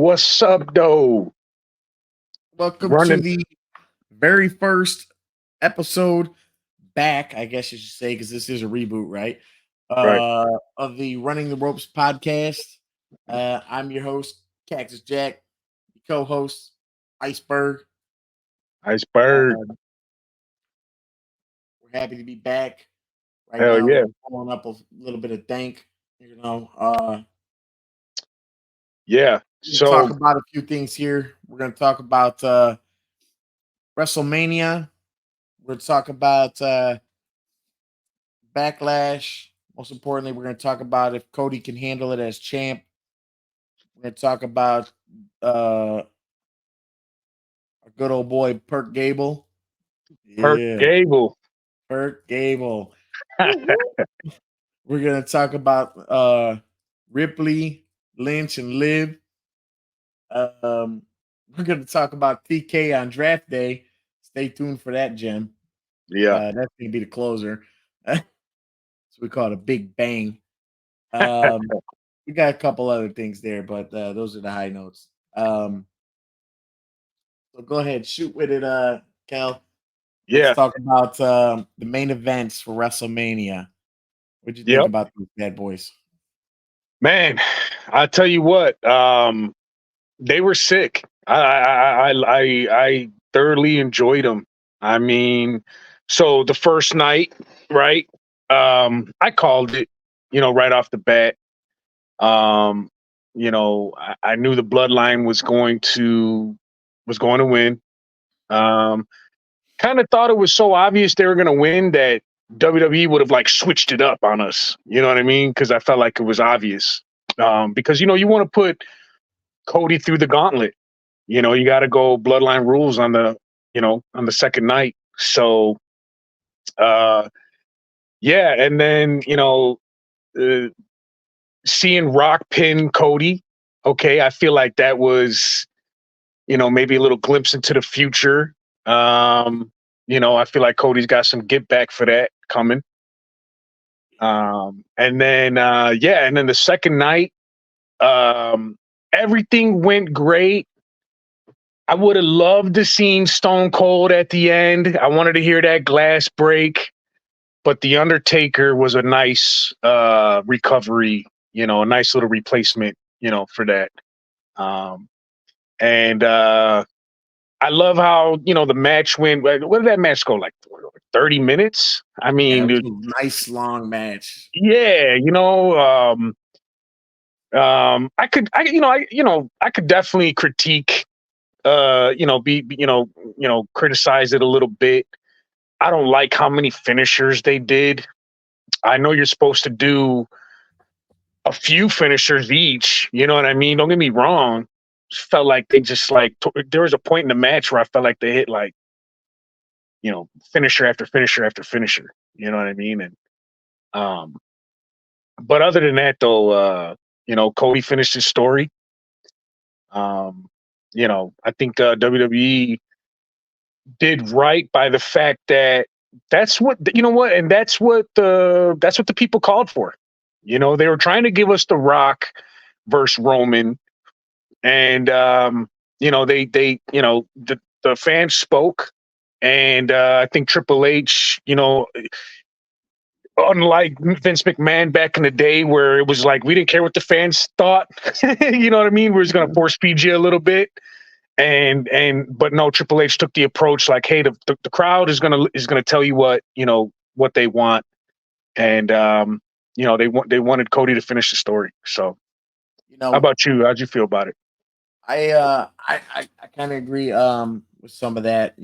What's up, though? Welcome to Running. the very first episode back, I guess you should say, because this is a reboot, right? Right. Of the Running the Ropes podcast. I'm your host, Cactus Jack, co-host, Iceberg. Iceberg. Uh, we're happy to be back. Right Hell now, yeah. we're pulling up a little bit of dank. Yeah. We'll talk So, about a few things here. We're going to talk about WrestleMania. We're going to talk about Backlash. Most importantly, we're going to talk about if Cody can handle it as champ. We're going to talk about our good old boy Perk Gable. Perk Yeah, Gable. Perk Gable. We're going to talk about Ripley, Lynch, and Liv. We're going to talk about TK on draft day. Stay tuned for that, Jim. Yeah. That's going to be the closer. So we call it a big bang. We got a couple other things there, but those are the high notes. So go ahead, shoot with it, Cal. Let's Yeah. talk about the main events for WrestleMania. What'd you think Yep. about these bad boys? Man, I tell you what, they were sick. I thoroughly enjoyed them. I mean, so the first night, right? I called it, right off the bat. Um, I knew the Bloodline was going to win. Um, Kind of thought it was so obvious they were going to win that WWE would have like switched it up on us. You know what I mean? Because I felt like it was obvious. Because you want to put Cody through the gauntlet. You got to go Bloodline rules on the second night. So, uh, yeah, and then uh, seeing Rock pin Cody. Okay, I feel like that was maybe a little glimpse into the future. I feel like Cody's got some get back for that coming. And then the second night, everything went great. I would have loved to seen Stone Cold at the end. I wanted to hear that glass break, but the Undertaker was a nice recovery, a nice little replacement, for that. And I love how the match went. What did that match go like? 30 minutes. I Yeah, mean, it was dude, a nice long match. yeah, I could definitely critique, criticize it a little bit. I don't like how many finishers they did. I know you're supposed to do a few finishers each. You know what I mean? Don't get me wrong. Felt like they just there was a point in the match where I felt like they hit like finisher after finisher after finisher. You know what I mean? And um, but other than that, though, Cody finished his story. Um, I think WWE did right by the fact that that's what and that's what the people called for. They were trying to give us The Rock versus Roman, and the fans spoke, and I think Triple H, unlike Vince McMahon back in the day where it was like we didn't care what the fans thought, you know what I mean? We're just gonna force feed you a little bit. But no, Triple H took the approach like, hey, the crowd is gonna tell you what they want, and they wanted Cody to finish the story. So, You how know, about you? How'd you feel about it? I kind of agree with some of that.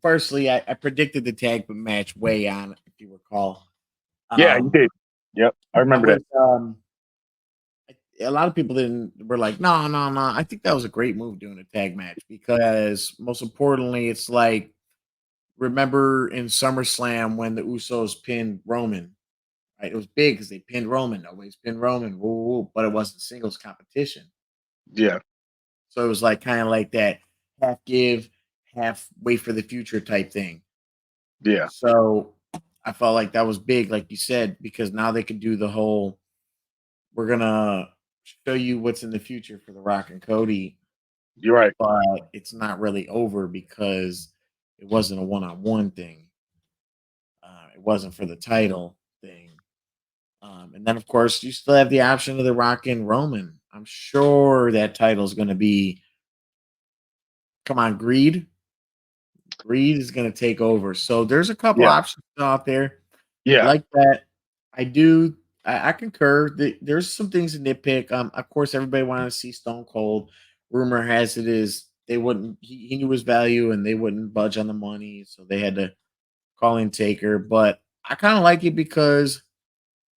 Firstly, I predicted the tag match way on, if you recall. Yeah, you Um, did. Yep, I I remember was that. a lot of people were like, no, no, no. I think that was a great move doing a tag match because most importantly, it's like remember in SummerSlam when the Usos pinned Roman, right? It was big because they pinned Roman. Nobody's pinned Roman, woo, woo, woo, but it wasn't singles competition. Yeah, So it was like kind of like that half give, half wait for the future type thing. yeah, So I felt like that was big, like you said, because now they could do the whole we're gonna show you what's in the future for The Rock and Cody, You're right. but it's not really over because it wasn't a one-on-one thing. It wasn't for the title thing. And then, of course, you still have the option of The Rock and Roman. I'm sure that title is going to be, come on, Greed. Greed is going to take over. So there's a couple Yeah. options out there. I Yeah. like that. I do. I concur. There's some things to nitpick. Of course, everybody wanted to see Stone Cold. Rumor has it is they wouldn't. He knew his value, and they wouldn't budge on the money, so they had to call in Taker. But I kind of like it because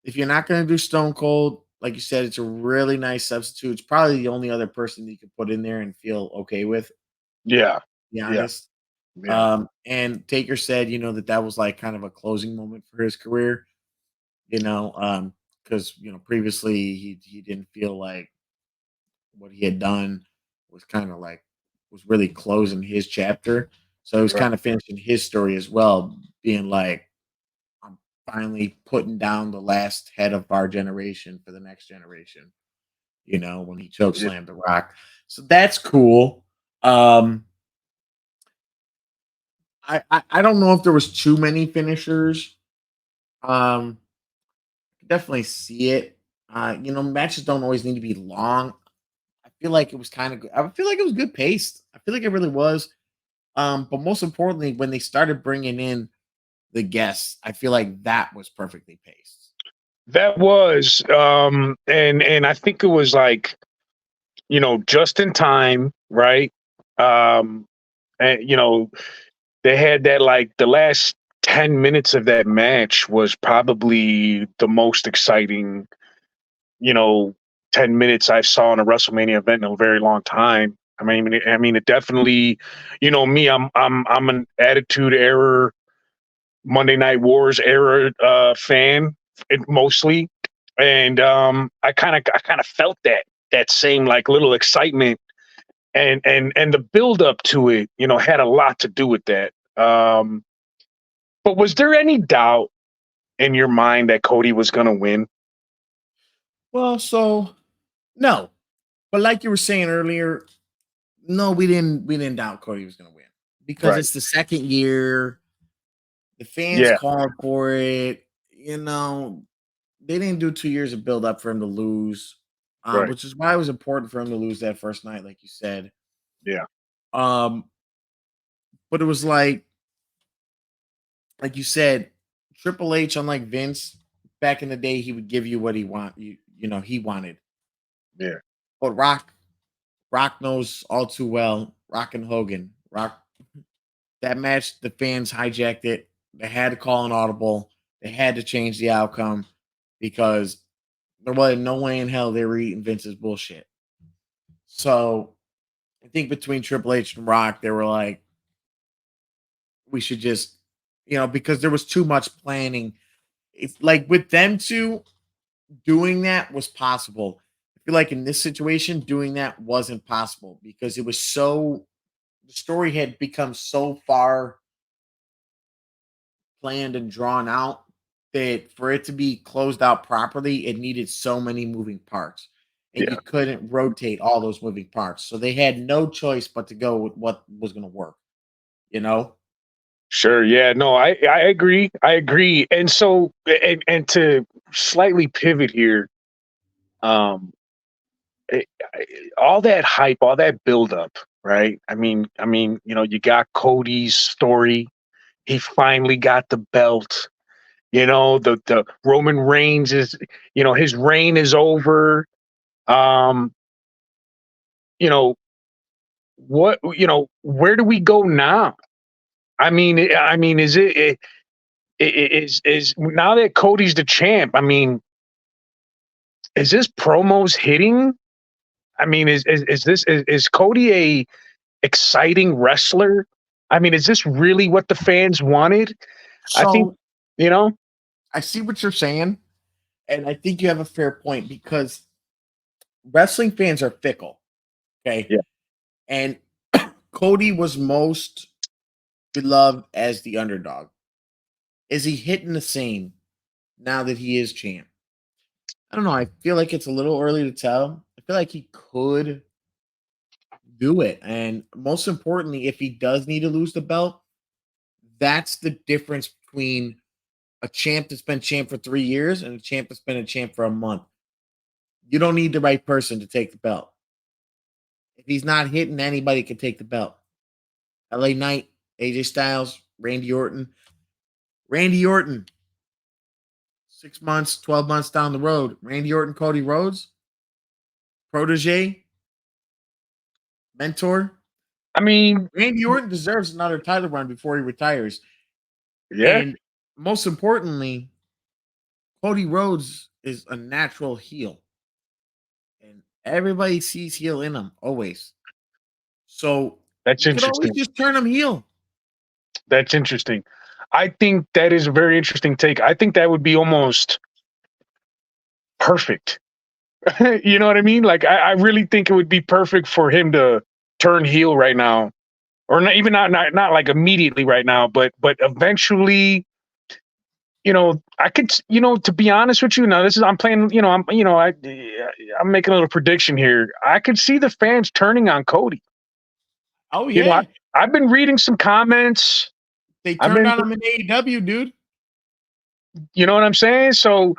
if you're not going to do Stone Cold, like you said, it's a really nice substitute. It's probably the only other person you could put in there and feel okay with. To Yeah. be Yeah. honest. Yeah. And Taker said, that was like kind of a closing moment for his career, because previously he didn't feel like what he had done was kind of like was really closing his chapter. So he was Right. kind of finishing his story as well, being like, I'm finally putting down the last head of our generation for the next generation, when he choke Yeah. slammed the Rock. So that's cool. I don't know if there was too many finishers. Definitely see it. Matches don't always need to be long. I feel like it was kind of good. I feel like it was good paced. I feel like it really was. But most importantly, when they started bringing in the guests, I feel like that was perfectly paced. That was and I think it was like, just in time, right? Um and they had that, like, the last 10 minutes of that match was probably the most exciting, you know, 10 minutes I saw in a WrestleMania event in a very long time. I mean, it definitely, me, I'm an Attitude Era, Monday Night Wars era fan, mostly, and I kind of felt that same, like, little excitement, and the build up to it, had a lot to do with that. But was there any doubt in your mind that Cody was going to win? Well, so no, but like you were saying earlier, no, we didn't doubt Cody was going to win because Right. it's the second year. The fans Yeah. called for it. They didn't do 2 years of build up for him to lose, Right. which is why it was important for him to lose that first night, like you said. Yeah. Um, but it was like you said, Triple H, unlike Vince, back in the day, he would give you what he wanted. Yeah. But Rock knows all too well. Rock and Hogan, Rock that match, the fans hijacked it. They had to call an audible. They had to change the outcome because there was no way in hell they were eating Vince's bullshit. So I think between Triple H and Rock, they were like, we should just, because there was too much planning. It's like with them two, doing that was possible. I feel like in this situation, doing that wasn't possible because the story had become so far planned and drawn out that for it to be closed out properly, it needed so many moving parts. And you Yeah. couldn't rotate all those moving parts. So they had no choice but to go with what was going to work, you know? Sure. Yeah. No, I agree. I agree. And so, and to slightly pivot here, um, all that hype, all that buildup, right? I mean, you got Cody's story. He finally got the belt. The Roman Reigns is, his reign is over. Um, you know, where do we go now? I mean, is now that Cody's the champ? I mean, is this promos hitting? I mean, is Cody a exciting wrestler? I mean, is this really what the fans wanted? I think, So you know, I see what you're saying. And I think you have a fair point because wrestling fans are fickle. Okay. yeah, And Cody was most beloved as the underdog. Is he hitting the same now that he is champ? I don't know. I feel like it's a little early to tell. I feel like he could do it. And most importantly, if he does need to lose the belt, that's the difference between a champ that's been champ for 3 years and a champ that's been a champ for a month. You don't need the right person to take the belt. If he's not hitting, anybody can take the belt. LA Knight, AJ Styles, Randy Orton. Randy Orton, 6 months, 12 months down the road. Randy Orton, Cody Rhodes, protege, mentor. I mean, Randy Orton deserves another title run before he retires. yeah, And most importantly, Cody Rhodes is a natural heel. And everybody sees heel in him, always. So that's you could always interesting. just turn him heel. That's interesting. I think that is a very interesting take. I think that would be almost perfect. You know what I mean? Like, I really think it would be perfect for him to turn heel right now, or not even not like immediately right now, but eventually. I could, to be honest with you, now this is I'm playing. I'm making a little prediction here. I could see the fans turning on Cody. Oh, You know, yeah. I've been reading some comments. They I've turned been, on him in AEW, dude. you know what I'm saying? So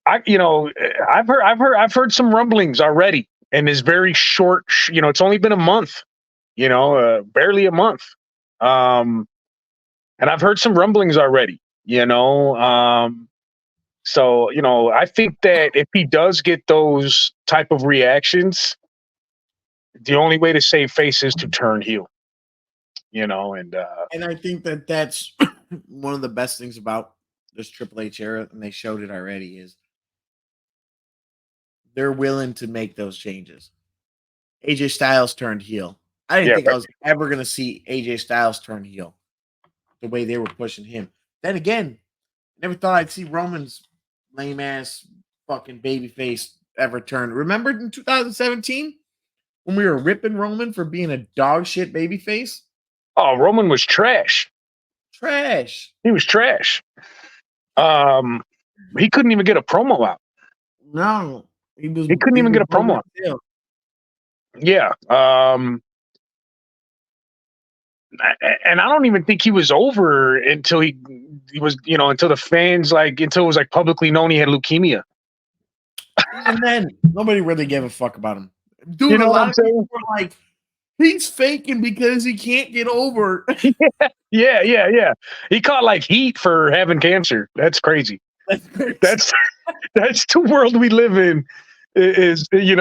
I've heard some rumblings already in this very short, it's only been a month, barely a month. And I've heard some rumblings already, so, I think that if he does get those type of reactions, the only way to save face is to turn heel, and And I think that that's one of the best things about this Triple H era, and they showed it already, is they're willing to make those changes. AJ Styles turned heel. I didn't yeah, think I was ever going to see AJ Styles turn heel the way they were pushing him. Then again, never thought I'd see Roman's lame ass fucking babyface ever turn. Remember in 2017 when we were ripping Roman for being a dog shit babyface? oh, Roman was trash. Trash. He was trash. Um, he couldn't even get a promo out. No, He couldn't even get a promo out. Still. Yeah. And I don't even think he was over until he was, until the fans until it was like publicly known he had leukemia. Even then, nobody really gave a fuck about him. Dude, You know a what lot I'm of people saying? were like, he's faking because he can't get over. Yeah. He caught like heat for having cancer. That's crazy. That's crazy. That's the world we live in. Is you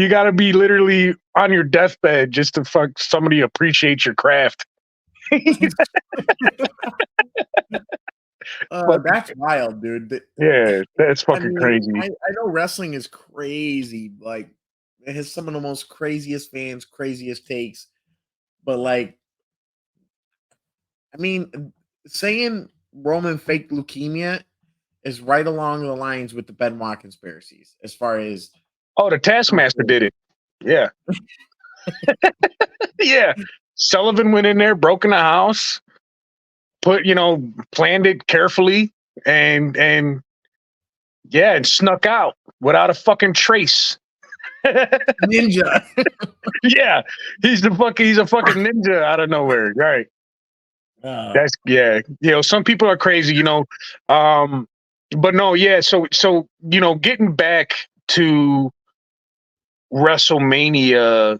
got to be literally on your deathbed just to fuck somebody appreciate your craft. That's wild, dude. Yeah, that's I fucking mean, crazy. I know wrestling is crazy. Like, it has some of the most craziest fans, craziest takes. But like, I mean, saying Roman faked leukemia is right along the lines with the Benoit conspiracies, as far as Oh, the Taskmaster did it. Yeah. Yeah. Sullivan went in there, broke in the house, planned it carefully, and yeah, and snuck out without a fucking trace. ninja. Yeah, he's a fucking ninja out of nowhere. Right. That's yeah. Some people are crazy, but no, yeah. So getting back to WrestleMania